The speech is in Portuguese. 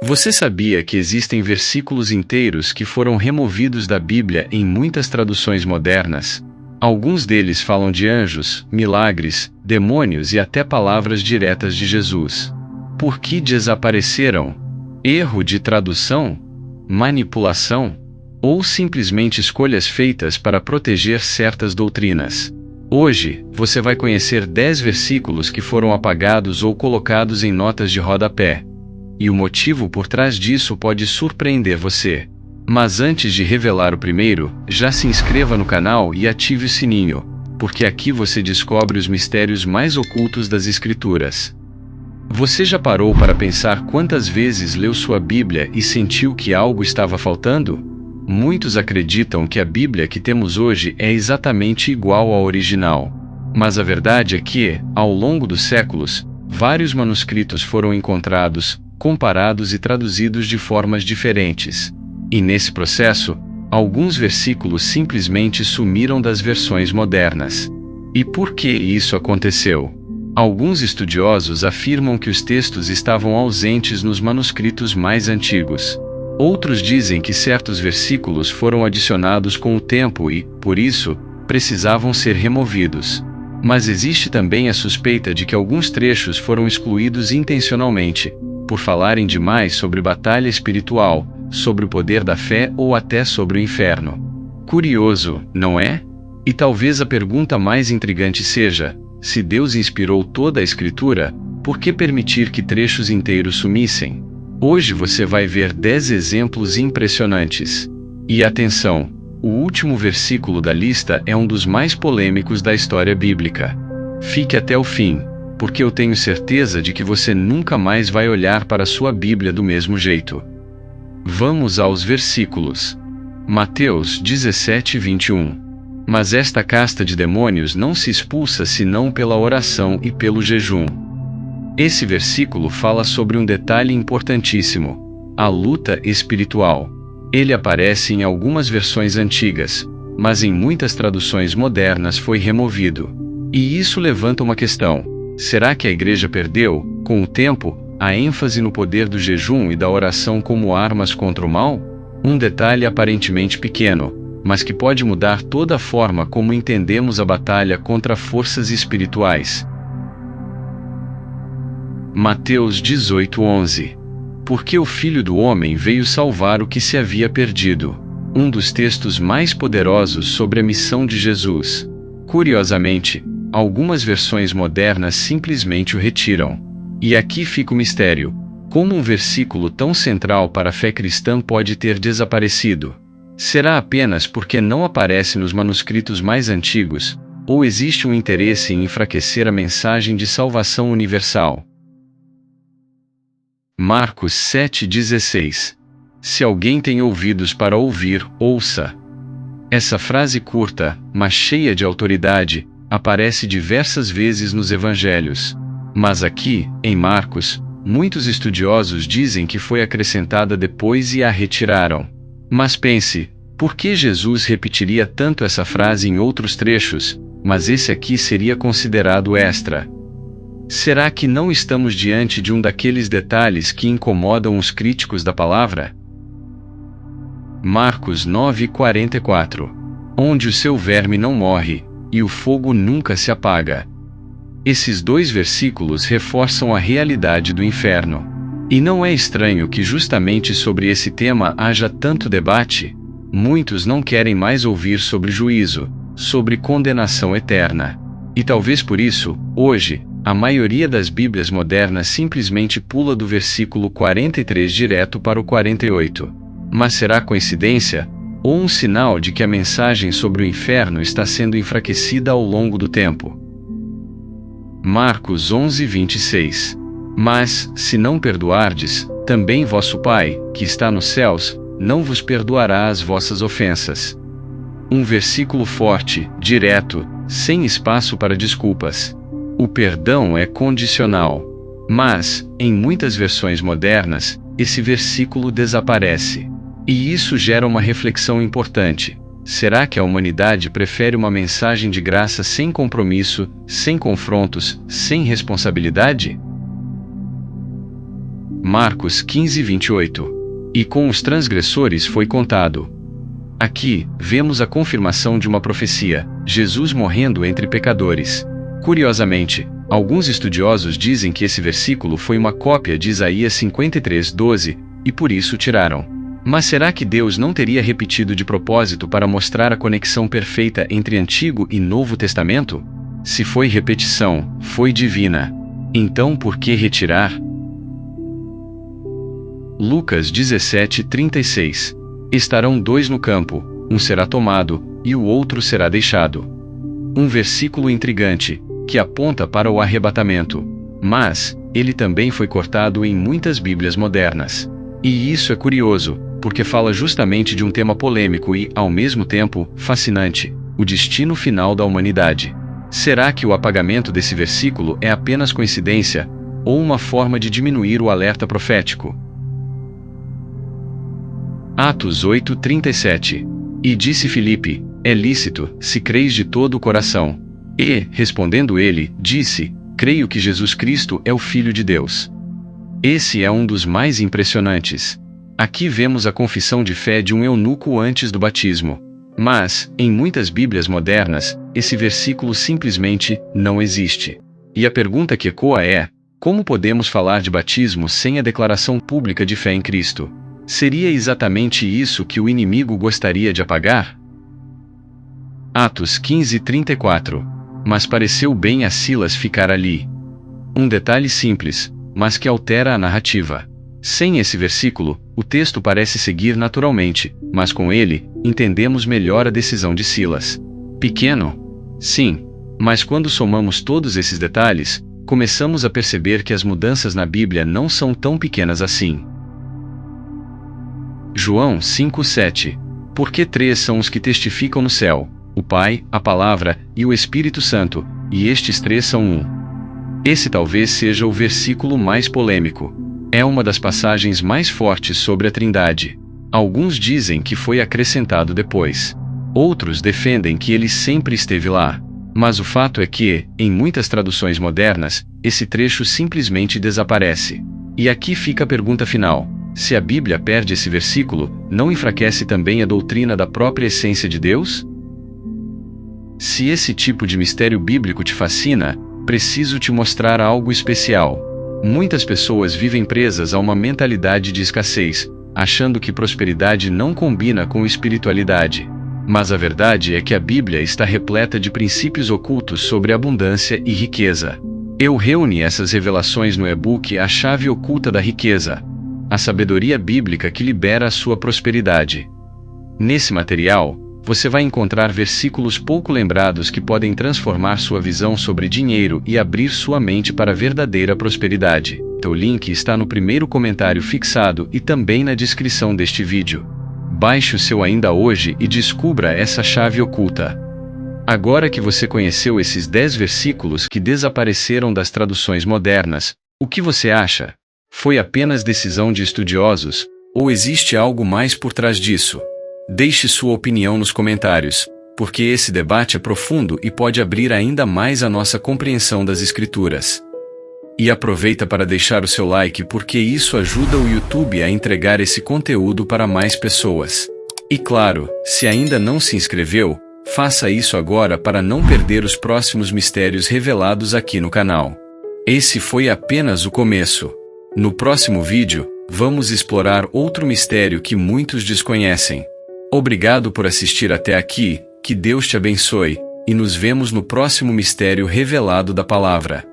Você sabia que existem versículos inteiros que foram removidos da Bíblia em muitas traduções modernas? Alguns deles falam de anjos, milagres, demônios e até palavras diretas de Jesus. Por que desapareceram? Erro de tradução? Manipulação? Ou simplesmente escolhas feitas para proteger certas doutrinas? Hoje, você vai conhecer 10 versículos que foram apagados ou colocados em notas de rodapé. E o motivo por trás disso pode surpreender você. Mas antes de revelar o primeiro, já se inscreva no canal e ative o sininho, porque aqui você descobre os mistérios mais ocultos das Escrituras. Você já parou para pensar quantas vezes leu sua Bíblia e sentiu que algo estava faltando? Muitos acreditam que a Bíblia que temos hoje é exatamente igual à original. Mas a verdade é que, ao longo dos séculos, vários manuscritos foram encontrados, comparados e traduzidos de formas diferentes. E nesse processo, alguns versículos simplesmente sumiram das versões modernas. E por que isso aconteceu? Alguns estudiosos afirmam que os textos estavam ausentes nos manuscritos mais antigos. Outros dizem que certos versículos foram adicionados com o tempo e, por isso, precisavam ser removidos. Mas existe também a suspeita de que alguns trechos foram excluídos intencionalmente, por falarem demais sobre batalha espiritual, sobre o poder da fé ou até sobre o inferno. Curioso, não é? E talvez a pergunta mais intrigante seja: se Deus inspirou toda a Escritura, por que permitir que trechos inteiros sumissem? Hoje você vai ver 10 exemplos impressionantes. E atenção, o último versículo da lista é um dos mais polêmicos da história bíblica. Fique até o fim, porque eu tenho certeza de que você nunca mais vai olhar para sua Bíblia do mesmo jeito. Vamos aos versículos. Mateus 17:21. Mas esta casta de demônios não se expulsa senão pela oração e pelo jejum. Esse versículo fala sobre um detalhe importantíssimo: a luta espiritual. Ele aparece em algumas versões antigas, mas em muitas traduções modernas foi removido. E isso levanta uma questão: será que a igreja perdeu, com o tempo, a ênfase no poder do jejum e da oração como armas contra o mal? Um detalhe aparentemente pequeno, mas que pode mudar toda a forma como entendemos a batalha contra forças espirituais. Mateus 18:11. Porque o Filho do Homem veio salvar o que se havia perdido. Um dos textos mais poderosos sobre a missão de Jesus. Curiosamente, algumas versões modernas simplesmente o retiram. E aqui fica o mistério: como um versículo tão central para a fé cristã pode ter desaparecido? Será apenas porque não aparece nos manuscritos mais antigos, ou existe um interesse em enfraquecer a mensagem de salvação universal? Marcos 7:16. Se alguém tem ouvidos para ouvir, ouça. Essa frase curta, mas cheia de autoridade, aparece diversas vezes nos evangelhos. Mas aqui, em Marcos, muitos estudiosos dizem que foi acrescentada depois e a retiraram. Mas pense, por que Jesus repetiria tanto essa frase em outros trechos, mas esse aqui seria considerado extra? Será que não estamos diante de um daqueles detalhes que incomodam os críticos da palavra? Marcos 9:44. Onde o seu verme não morre, e o fogo nunca se apaga. Esses dois versículos reforçam a realidade do inferno. E não é estranho que justamente sobre esse tema haja tanto debate. Muitos não querem mais ouvir sobre juízo, sobre condenação eterna. E talvez por isso, hoje, a maioria das Bíblias modernas simplesmente pula do versículo 43 direto para o 48. Mas será coincidência? Ou um sinal de que a mensagem sobre o inferno está sendo enfraquecida ao longo do tempo? Marcos 11:26. Mas, se não perdoardes, também vosso Pai, que está nos céus, não vos perdoará as vossas ofensas. Um versículo forte, direto, sem espaço para desculpas. O perdão é condicional. Mas, em muitas versões modernas, esse versículo desaparece. E isso gera uma reflexão importante. Será que a humanidade prefere uma mensagem de graça sem compromisso, sem confrontos, sem responsabilidade? Marcos 15, 28. E com os transgressores foi contado. Aqui, vemos a confirmação de uma profecia, Jesus morrendo entre pecadores. Curiosamente, alguns estudiosos dizem que esse versículo foi uma cópia de Isaías 53, 12, e por isso tiraram. Mas será que Deus não teria repetido de propósito para mostrar a conexão perfeita entre Antigo e Novo Testamento? Se foi repetição, foi divina. Então por que retirar? Lucas 17, 36. Estarão dois no campo, um será tomado, e o outro será deixado. Um versículo intrigante, que aponta para o arrebatamento. Mas, ele também foi cortado em muitas Bíblias modernas. E isso é curioso, porque fala justamente de um tema polêmico e, ao mesmo tempo, fascinante: o destino final da humanidade. Será que o apagamento desse versículo é apenas coincidência, ou uma forma de diminuir o alerta profético? Atos 8, 37. E disse Filipe: é lícito, se creis de todo o coração. E, respondendo ele, disse: creio que Jesus Cristo é o Filho de Deus. Esse é um dos mais impressionantes. Aqui vemos a confissão de fé de um eunuco antes do batismo. Mas, em muitas Bíblias modernas, esse versículo simplesmente não existe. E a pergunta que ecoa é: como podemos falar de batismo sem a declaração pública de fé em Cristo? Seria exatamente isso que o inimigo gostaria de apagar? Atos 15, 34. Mas pareceu bem a Silas ficar ali. Um detalhe simples, mas que altera a narrativa. Sem esse versículo, o texto parece seguir naturalmente, mas com ele, entendemos melhor a decisão de Silas. Pequeno? Sim. Mas quando somamos todos esses detalhes, começamos a perceber que as mudanças na Bíblia não são tão pequenas assim. João 5, 7. Porque três são os que testificam no céu: o Pai, a Palavra e o Espírito Santo, e estes três são um. Esse talvez seja o versículo mais polêmico. É uma das passagens mais fortes sobre a Trindade. Alguns dizem que foi acrescentado depois. Outros defendem que ele sempre esteve lá. Mas o fato é que, em muitas traduções modernas, esse trecho simplesmente desaparece. E aqui fica a pergunta final: se a Bíblia perde esse versículo, não enfraquece também a doutrina da própria essência de Deus? Se esse tipo de mistério bíblico te fascina, preciso te mostrar algo especial. Muitas pessoas vivem presas a uma mentalidade de escassez, achando que prosperidade não combina com espiritualidade. Mas a verdade é que a Bíblia está repleta de princípios ocultos sobre abundância e riqueza. Eu reuni essas revelações no e-book A Chave Oculta da Riqueza, a sabedoria bíblica que libera a sua prosperidade. Nesse material, você vai encontrar versículos pouco lembrados que podem transformar sua visão sobre dinheiro e abrir sua mente para a verdadeira prosperidade. O link está no primeiro comentário fixado e também na descrição deste vídeo. Baixe o seu ainda hoje e descubra essa chave oculta. Agora que você conheceu esses 10 versículos que desapareceram das traduções modernas, o que você acha? Foi apenas decisão de estudiosos, ou existe algo mais por trás disso? Deixe sua opinião nos comentários, porque esse debate é profundo e pode abrir ainda mais a nossa compreensão das Escrituras. E aproveita para deixar o seu like, porque isso ajuda o YouTube a entregar esse conteúdo para mais pessoas. E claro, se ainda não se inscreveu, faça isso agora para não perder os próximos mistérios revelados aqui no canal. Esse foi apenas o começo. No próximo vídeo, vamos explorar outro mistério que muitos desconhecem. Obrigado por assistir até aqui, que Deus te abençoe, e nos vemos no próximo mistério revelado da Palavra.